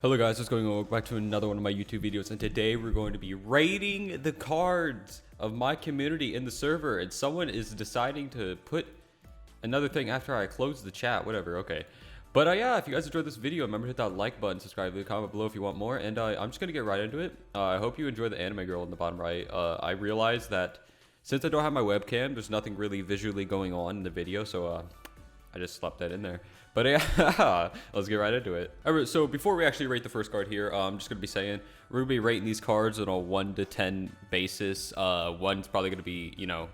Hello guys, what's going on? Welcome back to another one of my YouTube videos, and today we're going to be rating the cards of my community in the server, and someone is deciding to put another thing after I close the chat, whatever, okay. But yeah, if you guys enjoyed this video, remember to hit that like button, subscribe, leave a comment below if you want more, and I'm just going to get right into it. I hope you enjoy the anime girl in the bottom right. I realized that since I don't have my webcam, there's nothing really visually going on in the video, so I just slapped that in there. But yeah, let's get right into it. All right, so before we actually rate the first card here, I'm just going to be saying we're going to be rating these cards on a 1 to 10 basis. One's probably going to be, you know,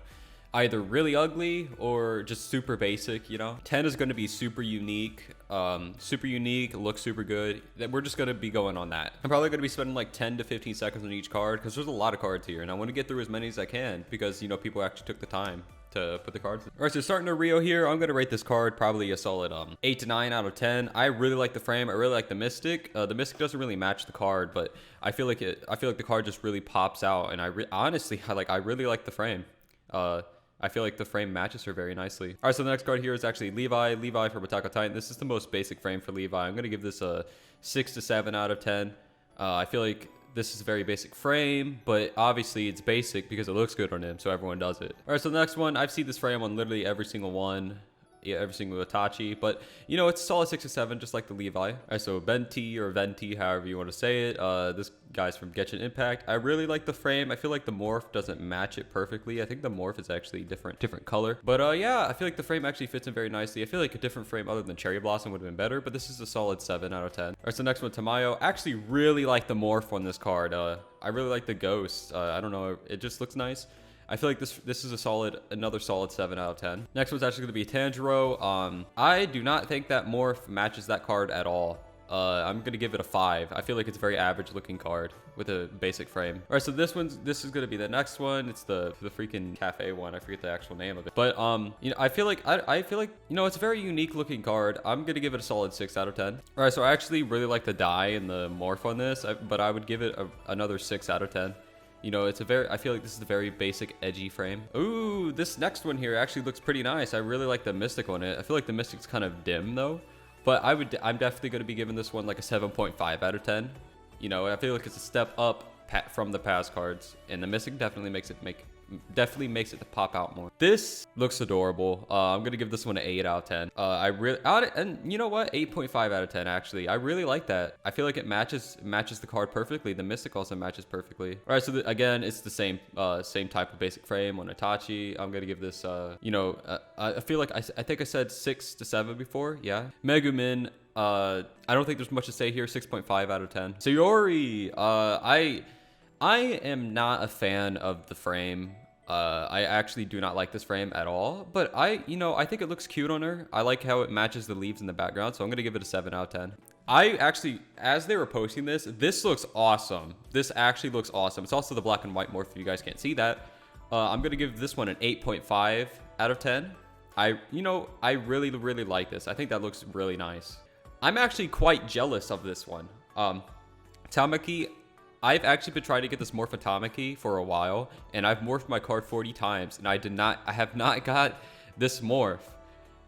either really ugly or just super basic, you know. 10 is going to be super unique, looks super good. We're just going to be going on that. I'm probably going to be spending like 10 to 15 seconds on each card because there's a lot of cards here, and I want to get through as many as I can because, you know, people actually took the time to put the cards in. All right, so starting to Rio here, I'm gonna rate this card probably a solid 8 to 9 out of 10. I really like the frame. I really like the Mystic. The Mystic doesn't really match the card, but I feel like the card just really pops out, and honestly, I really like the frame. I feel like the frame matches her very nicely. All right, so the next card here is actually Levi from Attack on Titan. This is the most basic frame for Levi. I'm gonna give this a 6 to 7 out of 10. I feel like this is a very basic frame, but obviously it's basic because it looks good on him, so everyone does it. All right, so the next one, I've seen this frame on literally every single one. Yeah, every single Itachi, but you know, it's a solid 6 to 7, just like the Levi. All right, so Venti or Venti, however you want to say it. This guy's from Genshin Impact. I really like the frame. I feel like the morph doesn't match it perfectly. I think the morph is actually different color. But yeah, I feel like the frame actually fits in very nicely. I feel like a different frame other than Cherry Blossom would have been better, but this is a solid 7 out of 10. All right, so next one, Tamayo. I actually really like the morph on this card. I really like the ghost. I don't know, it just looks nice. I feel like this is another solid 7 out of 10. Next one's actually going to be Tangero. I do not think that morph matches that card at all. I'm going to give it a 5. I feel like it's a very average looking card with a basic frame. All right, so this is going to be the next one. It's the freaking cafe one. I forget the actual name of it. But you know, I feel like you know, it's a very unique looking card. I'm going to give it a solid 6 out of 10. All right, so I actually really like the dye and the morph on this, but I would give it another 6 out of 10. You know, I feel like this is a very basic, edgy frame. Ooh, this next one here actually looks pretty nice. I really like the Mystic on it. I feel like the Mystic's kind of dim though, but I'm definitely going to be giving this one like a 7.5 out of 10. You know, I feel like it's a step up from the past cards, and the Mystic definitely makes it to pop out more. This looks adorable. I'm gonna give this one an 8 out of 10. And you know what, 8.5 out of 10 actually. I really like that. I feel like it matches the card perfectly. The Mystic also matches perfectly. All right, so again, it's the same type of basic frame on Itachi. I'm gonna give this you know, I feel like I think I said 6 to 7 before. Yeah, Megumin. I don't think there's much to say here. 6.5 out of 10. Sayori. I am not a fan of the frame. I actually do not like this frame at all, but I think it looks cute on her. I like how it matches the leaves in the background, so I'm gonna give it a 7 out of 10. I actually, as they were posting this looks awesome. This actually looks awesome. It's also the black and white morph if you guys can't see that. I'm gonna give this one an 8.5 out of 10. I really like this. I think that looks really nice. I'm actually quite jealous of this one. Tamaki. I've actually been trying to get this morph of Tamaki for a while, and I've morphed my card 40 times, and I have not got this morph.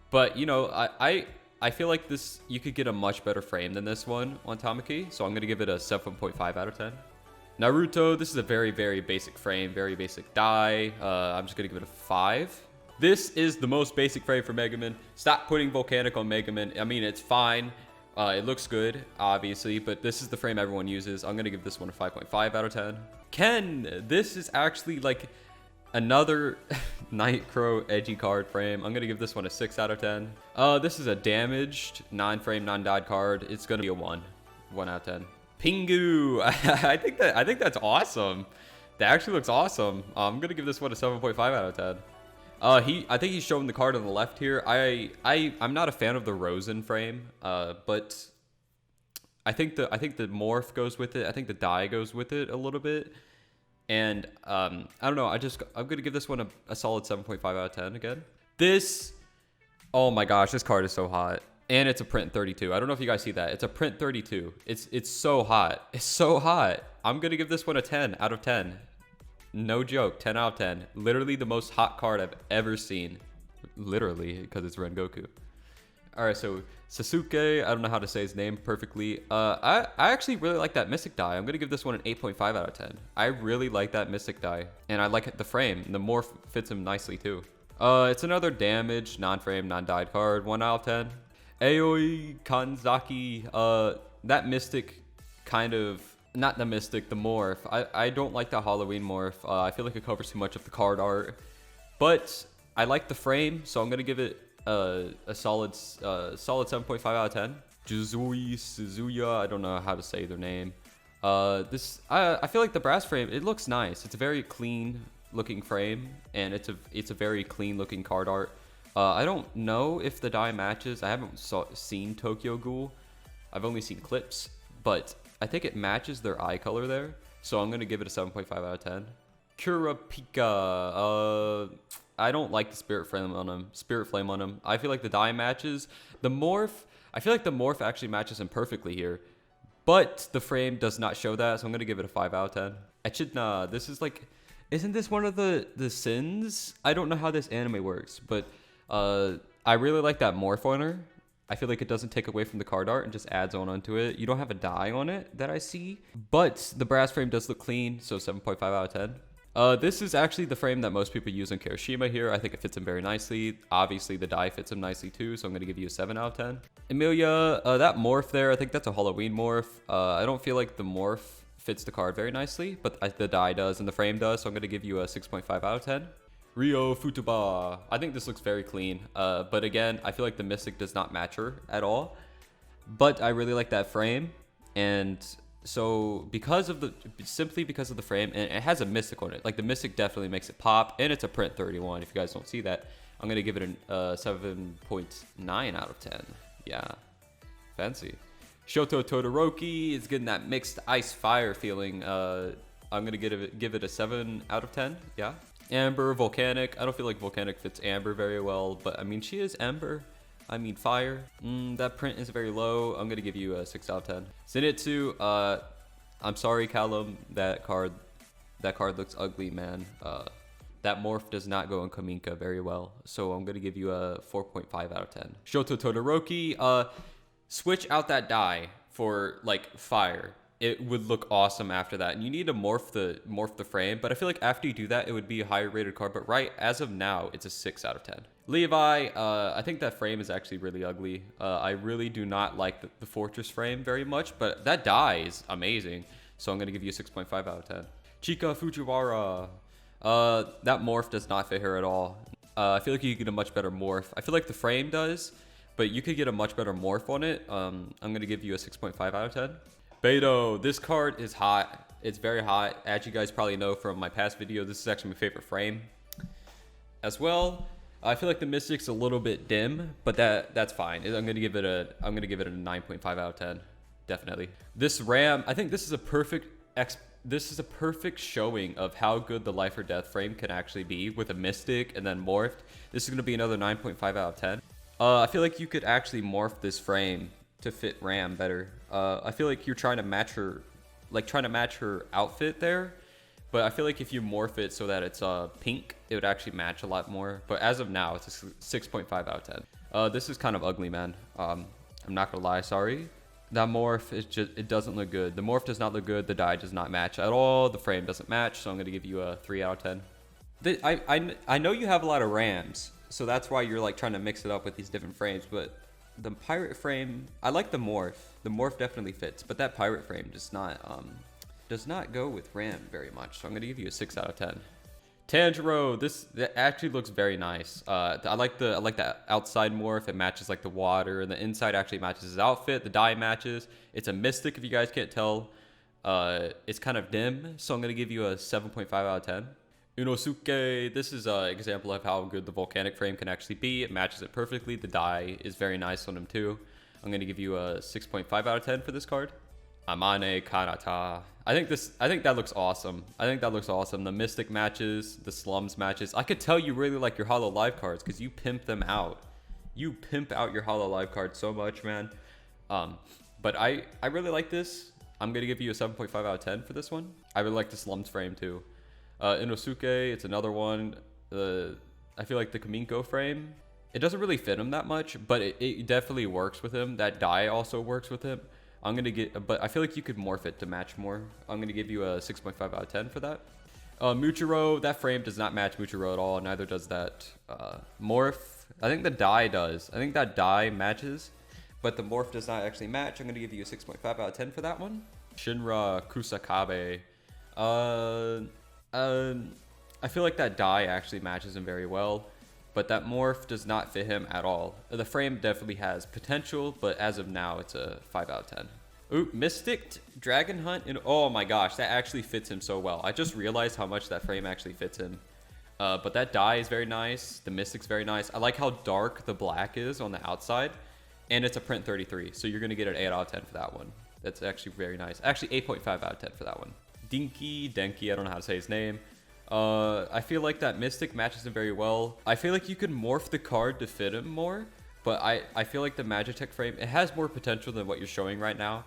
But you know, I feel like you could get a much better frame than this one on Tamaki, so I'm gonna give it a 7.5 out of 10. Naruto, this is a very, very basic frame, very basic dye. I'm just gonna give it a 5. This is the most basic frame for Megumin. Stop putting Volcanic on Megumin. I mean, it's fine. It looks good, obviously, but this is the frame everyone uses. I'm going to give this one a 5.5 out of 10. Ken, this is actually like another Nightcrow edgy card frame. I'm going to give this one a 6 out of 10. This is a damaged, non-frame, non-dyed card. It's going to be a 1 out of 10. Pingu. I think that's awesome. That actually looks awesome. I'm going to give this one a 7.5 out of 10. I think he's showing the card on the left here. I'm not a fan of the Rosen frame, but I think the morph goes with it. I think the dye goes with it a little bit, and I don't know. I'm gonna give this one a solid 7.5 out of 10 again. Oh my gosh, this card is so hot, and it's a print 32. I don't know if you guys see that. It's a print 32. It's so hot. It's so hot. I'm gonna give this one a 10 out of 10. No joke, 10 out of 10. Literally the most hot card I've ever seen. Literally, because it's Rengoku. All right, so Sasuke, I don't know how to say his name perfectly. I actually really like that Mystic die. I'm gonna give this one an 8.5 out of 10. I really like that Mystic die, and I like the frame. The morph fits him nicely too. It's another damage, non-frame, non-dyed card, 1 out of 10. Aoi Kanzaki, that Mystic kind of, not the Mystic, the morph. I don't like the Halloween morph. I feel like it covers too much of the card art, but I like the frame, so I'm gonna give it a solid 7.5 out of 10. Juzui Suzuya, I don't know how to say their name. I feel like the brass frame, it looks nice. It's a very clean looking frame, and it's a very clean looking card art. I don't know if the die matches. I haven't seen Tokyo Ghoul. I've only seen clips, but I think it matches their eye color there. So I'm gonna give it a 7.5 out of 10. Kurapika, I don't like the Spirit Flame on him. I feel like the die matches. The morph, I feel like the morph actually matches him perfectly here, but the frame does not show that, so I'm gonna give it a 5 out of 10. Echidna, this is like, isn't this one of the sins? I don't know how this anime works, but I really like that morph on her. I feel like it doesn't take away from the card art and just adds onto it. You don't have a die on it that I see, but the brass frame does look clean, so 7.5 out of 10. This is actually the frame that most people use in Kirishima here. I think it fits him very nicely. Obviously, the die fits him nicely too, so I'm going to give you a 7 out of 10. Emilia, that morph there, I think that's a Halloween morph. I don't feel like the morph fits the card very nicely, but the die does and the frame does, so I'm going to give you a 6.5 out of 10. Ryo Futuba, I think this looks very clean, but again, I feel like the Mystic does not match her at all, but I really like that frame, and so simply because of the frame, and it has a Mystic on it, like the Mystic definitely makes it pop, and it's a print 31. If you guys don't see that, I'm gonna give it a 7.9 out of 10. Yeah, fancy. Shoto Todoroki is getting that mixed ice fire feeling. I'm gonna give it a 7 out of 10. Yeah. Amber, Volcanic. I don't feel like Volcanic fits Amber very well, but I mean she is Ember. I mean fire. That print is very low. I'm gonna give you a 6 out of 10. Zenitsu, I'm sorry, Callum. That card looks ugly, man. That morph does not go in Kaminka very well, so I'm gonna give you a 4.5 out of 10. Shoto Todoroki, switch out that die for like fire. It would look awesome after that, and you need to morph the frame, but I feel like after you do that, it would be a higher rated card, but right as of now, it's a 6 out of 10. Levi, I think that frame is actually really ugly. I really do not like the Fortress frame very much, but that die is amazing, so I'm going to give you a 6.5 out of 10. Chica Fujiwara, that morph does not fit her at all. I feel like you could get a much better morph. I feel like the frame does, but you could get a much better morph on it. I'm going to give you a 6.5 out of 10. Beto, this card is hot. It's very hot. As you guys probably know from my past video, this is actually my favorite frame as well. I feel like the Mystic's a little bit dim, but that's fine. I'm gonna give it a 9.5 out of 10, definitely. This Ram, I think this is a perfect showing of how good the Life or Death frame can actually be with a Mystic and then morphed. This is gonna be another 9.5 out of 10. I feel like you could actually morph this frame to fit Ram better. I feel like you're trying to match her outfit there, but I feel like if you morph it so that it's pink, it would actually match a lot more. But as of now, it's a 6.5 out of 10. This is kind of ugly, man. I'm not gonna lie, sorry. That morph it doesn't look good. The morph does not look good. The die does not match at all. The frame doesn't match, so I'm gonna give you a 3 out of 10. I know you have a lot of Rams, so that's why you're like trying to mix it up with these different frames, but the pirate frame, I like the morph. The morph definitely fits, but that pirate frame does not go with Ram very much. So I'm gonna give you a 6 out of 10. Tangero, that actually looks very nice. I like that outside morph. It matches like the water, and the inside actually matches his outfit. The dye matches. It's a Mystic, if you guys can't tell. It's kind of dim, so I'm gonna give you a 7.5 out of 10. Unosuke, this is an example of how good the Volcanic frame can actually be. It matches it perfectly. The die is very nice on him too. I'm going to give you a 6.5 out of 10 for this card. Amane Kanata. I think that looks awesome. The Mystic matches, the Slums matches. I could tell you really like your Hollow Live cards because you pimp them out. You pimp out your Hollow Live cards so much, man. But I really like this. I'm going to give you a 7.5 out of 10 for this one. I really like the Slums frame too. Inosuke, it's another one. I feel like the Kaminko frame, It doesn't really fit him that much, but it definitely works with him. That dye also works with him. I'm gonna get, but I feel like you could morph it to match more. I'm gonna give you a 6.5 out of 10 for that. Muchiro, that frame does not match Muchiro at all. Neither does that morph. I think the dye does. I think that dye matches, but the morph does not actually match. I'm gonna give you a 6.5 out of 10 for that one. Shinra Kusakabe. I feel like that dye actually matches him very well, but that morph does not fit him at all. The frame definitely has potential, but as of now, it's a 5 out of 10. Ooh, Mystic Dragon Hunt, and oh my gosh, that actually fits him so well. I just realized how much that frame actually fits him. But that dye is very nice. The Mystic's very nice. I like how dark the black is on the outside, and it's a print 33, so you're gonna get an 8 out of 10 for that one. That's actually very nice. Actually, 8.5 out of 10 for that one. Denki, I don't know how to say his name. I feel like that Mystic matches him very well. I feel like you could morph the card to fit him more, but I feel like the Magitech frame, it has more potential than what you're showing right now,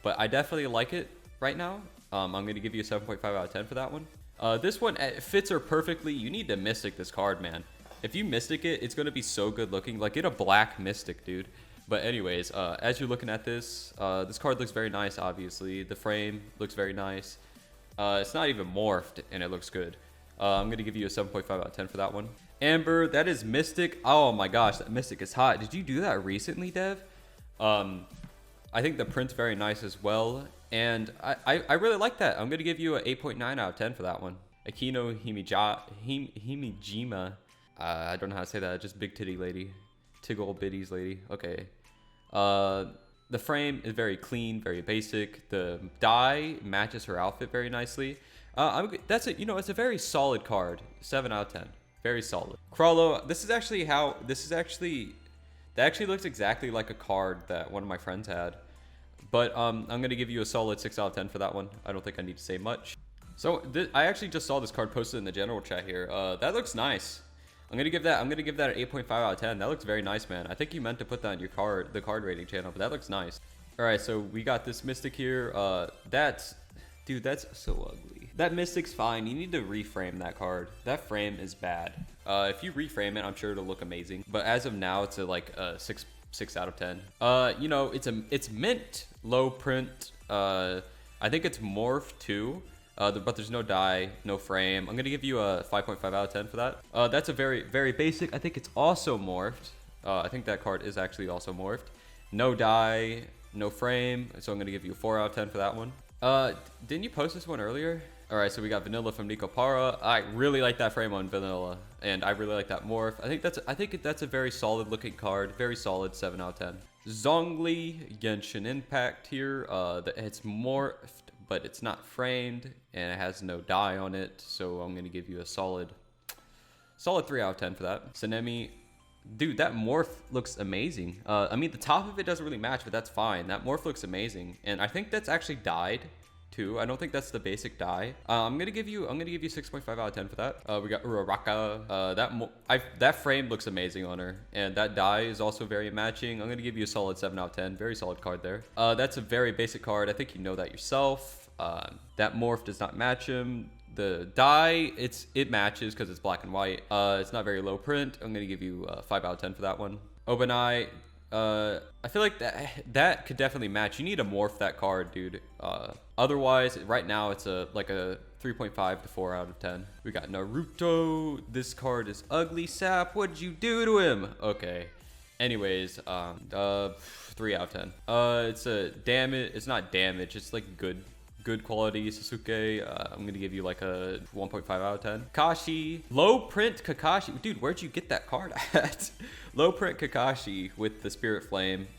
but I definitely like it right now. I'm going to give you a 7.5 out of 10 for that one. This one fits her perfectly. You need to Mystic this card, man. If you Mystic it, it's going to be so good looking. Like, get a black Mystic, dude. But anyways, as you're looking at this, this card looks very nice, obviously. The frame looks very nice. It's not even morphed, and it looks good. I'm going to give you a 7.5 out of 10 for that one. Amber, that is Mystic. Oh my gosh, that Mystic is hot. Did you do that recently, Dev? I think the print's very nice as well. And I really like that. I'm going to give you an 8.9 out of 10 for that one. Akino Himijima. I don't know how to say that. Just big titty lady. Tiggle bitties lady. Okay. The frame is very clean, very basic. The dye matches her outfit very nicely. That's it. You know, it's a very solid card. 7 out of 10. Very solid. Crawlo, that actually looks exactly like a card that one of my friends had. But I'm going to give you a solid 6 out of 10 for that one. I don't think I need to say much. So I actually just saw this card posted in the general chat here. That looks nice. I'm gonna give that an 8.5 out of 10. That looks very nice, man. I think you meant to put that on your the card rating channel, but that looks nice. All right, so we got this Mystic here. That's so ugly. That Mystic's fine. You need to reframe that card. That frame is bad. If you reframe it, I'm sure it'll look amazing. But as of now, it's like a 6 out of 10. You know, it's mint low print. I think it's morphed too. But there's no dye, no frame. I'm gonna give you a 5.5 out of 10 for that. That's a very, very basic. I think it's also morphed. I think that card is actually also morphed. No dye, no frame. So I'm gonna give you a 4 out of 10 for that one. Didn't you post this one earlier? All right, so we got Vanilla from Nico Para. I really like that frame on Vanilla, and I really like that morph. I think that's a very solid looking card. Very solid 7 out of 10. Zhongli Genshin Impact here. It's morphed, but it's not framed, and it has no dye on it. So I'm gonna give you a solid 3 out of 10 for that. Sanemi, dude, that morph looks amazing. I mean, the top of it doesn't really match, but that's fine. That morph looks amazing, and I think that's actually dyed too. I don't think that's the basic dye. I'm gonna give you 6.5 out of 10 for that. We got Uraraka. That frame looks amazing on her, and that dye is also very matching. I'm gonna give you a solid 7 out of 10. Very solid card there. That's a very basic card. I think you know that yourself. That morph does not match him. The dye, it matches because it's black and white. It's not very low print. I'm gonna give you 5 out of 10 for that one. Obanai, I feel like that could definitely match. You need to morph that card, dude. Otherwise, right now it's like a 3.5 to 4 out of 10. We got Naruto. This card is ugly. Sap, what did you do to him? Okay. Anyways, 3 out of 10. It's a damage. It's not damage. It's like good quality Sasuke. I'm gonna give you like a 1.5 out of 10. Kakashi, low print Kakashi. Dude, where'd you get that card at? Low print Kakashi with the Spirit Flame.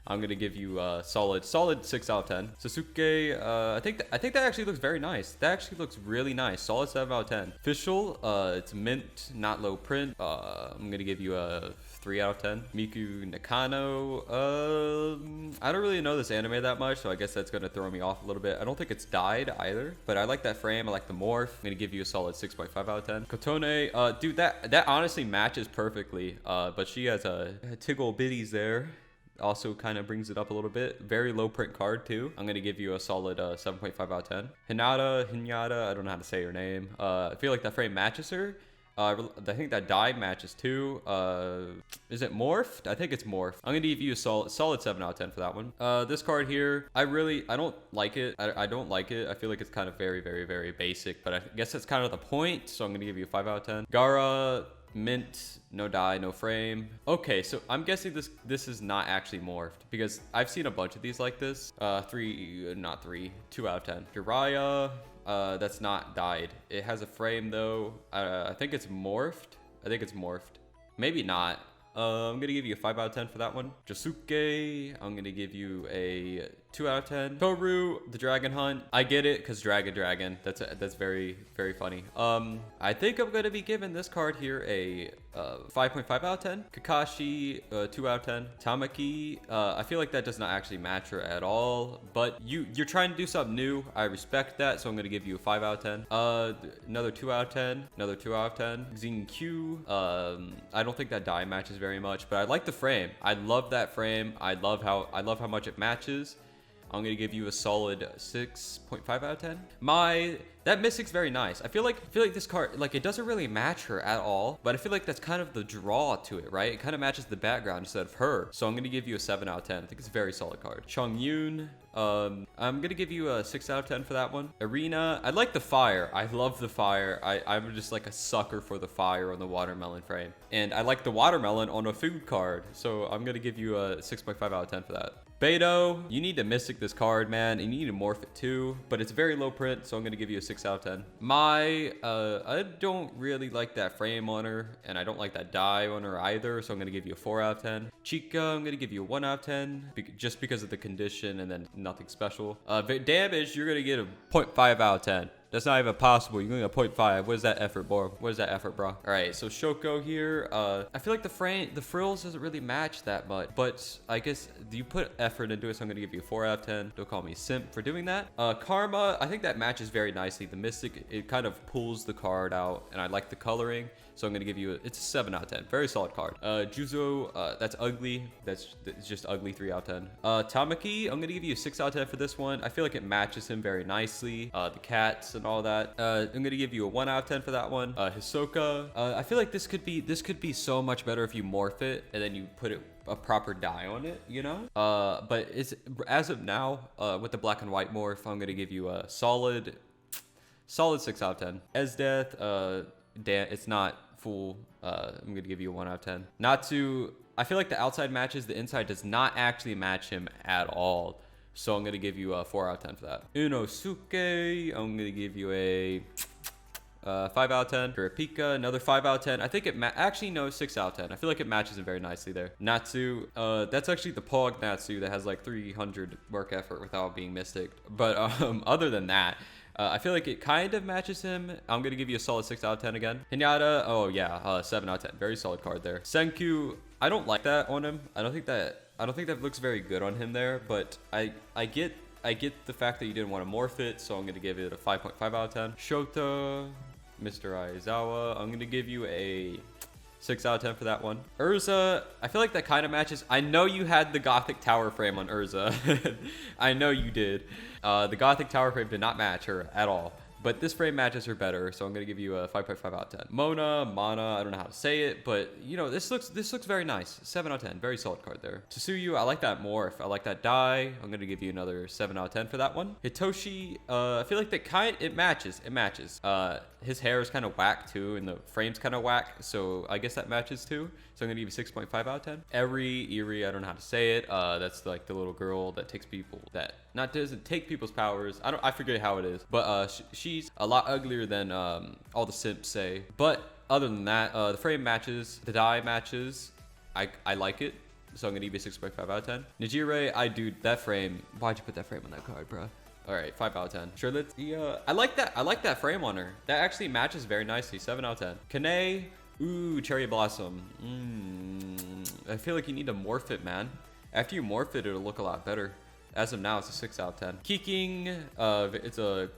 I'm gonna give you a solid 6 out of 10. Sasuke, I think that actually looks very nice. That actually looks really nice. Solid 7 out of 10. Official, it's mint, not low print. I'm gonna give you a 3 out of 10. Miku Nakano. I don't really know this anime that much, so I guess that's gonna throw me off a little bit. I don't think it's dyed either, but I like that frame. I like the morph. I'm gonna give you a solid 6.5 out of 10. Kotone, dude, that honestly matches perfectly. But she has a tiggle bitties there. Also kind of brings it up a little bit. Very low print card too. I'm gonna give you a solid 7.5 out of 10. Hinata, I don't know how to say her name. I feel like that frame matches her. I think that die matches too. Is it morphed? I think it's morphed. I'm gonna give you a solid 7 out of 10 for that one. This card here, I don't like it. I don't like it. I feel like it's kind of very, very, very basic, but I guess that's kind of the point. So I'm gonna give you a 5 out of 10. Gara, mint, no die, no frame. Okay, so I'm guessing this is not actually morphed because I've seen a bunch of these like this. 2 out of 10. Jiraiya, that's not dyed. It has a frame though. I think it's morphed. Maybe not. I'm gonna give you a 5 out of 10 for that one. Josuke, I'm gonna give you a 2 out of 10. Toru, the Dragon Hunt. I get it, cause dragon. That's very, very funny. I think I'm gonna be giving this card here a 5.5 out of 10. Kakashi, 2 out of 10. Tamaki, I feel like that does not actually match her at all, but you're trying to do something new. I respect that, so I'm gonna give you a 5 out of 10. Another 2 out of 10. Another 2 out of 10. Xinkyu, I don't think that die matches very much, but I like the frame. I love that frame. I love how much it matches. I'm gonna give you a solid 6.5 out of 10. That Mystic's very nice. I feel like this card, like, it doesn't really match her at all, but I feel like that's kind of the draw to it, right? It kind of matches the background instead of her. So I'm gonna give you a 7 out of 10. I think it's a very solid card. Chongyun, I'm gonna give you a 6 out of 10 for that one. Arena, I like the fire. I love the fire. I'm just like a sucker for the fire on the watermelon frame. And I like the watermelon on a food card. So I'm gonna give you a 6.5 out of 10 for that. Beto, you need to Mystic this card, man, and you need to morph it too, but it's very low print, so I'm gonna give you a 6 out of 10. I don't really like that frame on her, and I don't like that die on her either, so I'm gonna give you a 4 out of 10. Chica, I'm gonna give you a 1 out of 10, just because of the condition and then nothing special. Damage, you're gonna get a 0.5 out of 10. That's not even possible. You're going to 0.5. What is that effort, bro? All right, so Shoko here. I feel like the frills doesn't really match that much, but I guess you put effort into it, so I'm going to give you a 4 out of 10. Don't call me simp for doing that. Karma, I think that matches very nicely. The Mystic, it kind of pulls the card out, and I like the coloring, so I'm going to give you it's a 7 out of 10. Very solid card. Juzo, that's ugly. It's just ugly. 3 out of 10. Tamaki, I'm going to give you a 6 out of 10 for this one. I feel like it matches him very nicely. The cats and all that. I'm gonna give you a 1 out of 10 for that one. Hisoka, I feel like this could be so much better if you morph it and then you put a proper dye on it, you know. But it's as of now, with the black and white morph, I'm gonna give you a solid 6 out of 10. Esdeath, it's not full. I'm gonna give you a 1 out of 10. Natsu, I feel like the outside matches, the inside does not actually match him at all. So I'm going to give you a 4 out of 10 for that. Inosuke, I'm going to give you a 5 out of 10. Kurapika, another 5 out of 10. I think actually, no, 6 out of 10. I feel like it matches him very nicely there. Natsu, that's actually the Pog Natsu that has like 300 work effort without being Mystic. But other than that, I feel like it kind of matches him. I'm going to give you a solid 6 out of 10 again. Hinata, oh yeah, 7 out of 10. Very solid card there. Senku, I don't like that on him. I don't think that looks very good on him there, but I get the fact that you didn't want to morph it, so I'm going to give it a 5.5 out of 10. Shota, Mr. Aizawa, I'm going to give you a 6 out of 10 for that one. Urza, I feel like that kind of matches. I know you had the Gothic Tower frame on Urza. I know you did. The Gothic Tower frame did not match her at all. But this frame matches her better, so I'm gonna give you a 5.5 out of 10. Mana, I don't know how to say it, but you know, this looks very nice. 7 out of 10, very solid card there. Tsuyu, I like that morph. I like that die. I'm gonna give you another 7 out of 10 for that one. Hitoshi, I feel like it matches. His hair is kind of whack too, and the frame's kind of whack, so I guess that matches too. So I'm gonna give you 6.5 out of 10. Eri, I don't know how to say it. That's like the little girl that doesn't take people's powers. I forget how it is, but she's a lot uglier than all the simps say. But other than that, the frame matches, the die matches. I like it, so I'm gonna give you 6.5 out of 10. Nejire, that frame. Why'd you put that frame on that card, bro? All right, 5 out of 10. Charlotte, I like that frame on her. That actually matches very nicely. 7 out of 10. Kane, ooh, Cherry Blossom. I feel like you need to morph it, man. After you morph it, it'll look a lot better. As of now, it's a 6 out of 10. Kiking, it's a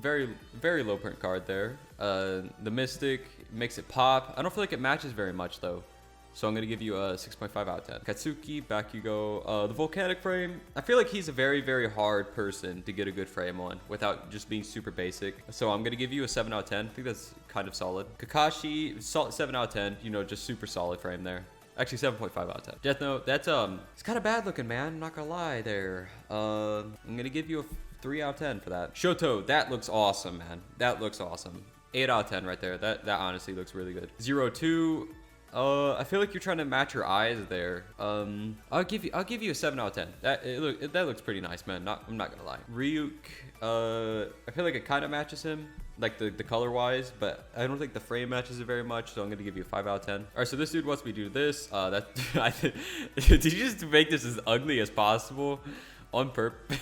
very, very low print card there. The Mystic makes it pop. I don't feel like it matches very much though. So I'm gonna give you a 6.5 out of 10. Katsuki, back you go. The volcanic frame. I feel like he's a very, very hard person to get a good frame on without just being super basic. So I'm gonna give you a 7 out of 10. I think that's kind of solid. Kakashi, 7 out of 10. You know, just super solid frame there. Actually, 7.5 out of 10. Death Note, that's it's kind of bad looking, man. I'm not gonna lie there. I'm gonna give you a 3 out of 10 for that. Shoto, that looks awesome, man. That looks awesome. 8 out of 10 right there. That honestly looks really good. 02. I feel like you're trying to match your eyes there. I'll give you a 7 out of 10. That looks pretty nice, man. I'm not gonna lie. Ryuk, I feel like it kind of matches him, like the color wise, but I don't think the frame matches it very much. So I'm gonna give you a 5 out of 10. All right, so this dude wants me to do this. Did you just make this as ugly as possible on purpose?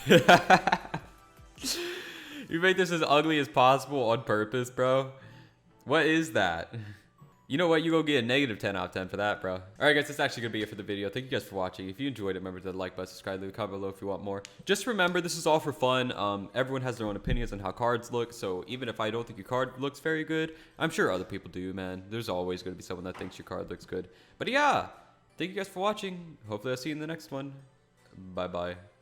You made this as ugly as possible on purpose, bro. What is that? You know what? You go get a negative 10 out of 10 for that, bro. All right, guys, that's actually going to be it for the video. Thank you guys for watching. If you enjoyed it, remember to like button, subscribe, leave a comment below if you want more. Just remember, this is all for fun. Everyone has their own opinions on how cards look. So even if I don't think your card looks very good, I'm sure other people do, man. There's always going to be someone that thinks your card looks good. But yeah, thank you guys for watching. Hopefully I'll see you in the next one. Bye-bye.